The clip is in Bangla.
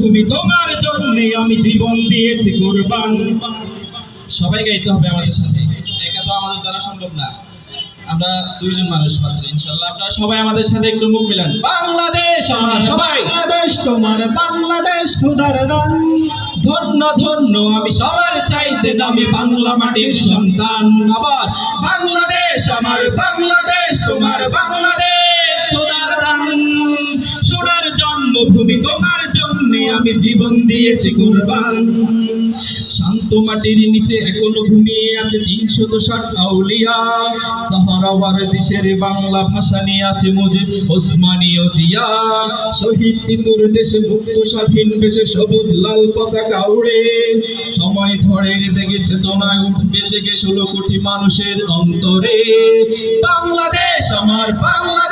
জন্মভূমি তোমার জন্য আমি জীবন দিয়েছি কুরবান। সবাই গাইতে হবে আমাদের সাথে, একা তো আমাদের দ্বারা সম্ভব না, আমরা দুইজন মানুষ মাত্র। ইনশাআল্লাহ আপনারা সবাই আমাদের সাথে একটু মুখ মিলান। বাংলাদেশ আমার, সবাই বাংলাদেশ তোমার, বাংলাদেশ খোদার দান। ধন্য ধন্য আমি সবার চাইতে দামি বাংলা মাটির সন্তান। আবার বাংলাদেশ আমার, বাংলাদেশ তোমার, বাংলাদেশ খোদার দান। সোনার জন্মভূমি তোমার জন্য আমি জীবন দিয়েছি কুরবান। শান্ত মাটির নিচে এখনো ঘুমিয়ে আছে ৩৬০ আউলিয়া। সাহারাওয়ার দেশের বাংলা ভাষা নিয়ে আছে মুজিব, ওসমানী ও জিয়া। শহীদ তিতুর দেশে মুক্ত স্বাধীন দেশে সবুজ লাল পতাকা উড়ে। সময় ঝড়ের বেগে চেতনায় উঠবে জেগে ১৬ কোটি মানুষের অন্তরে। বাংলাদেশ আমার, বাংলা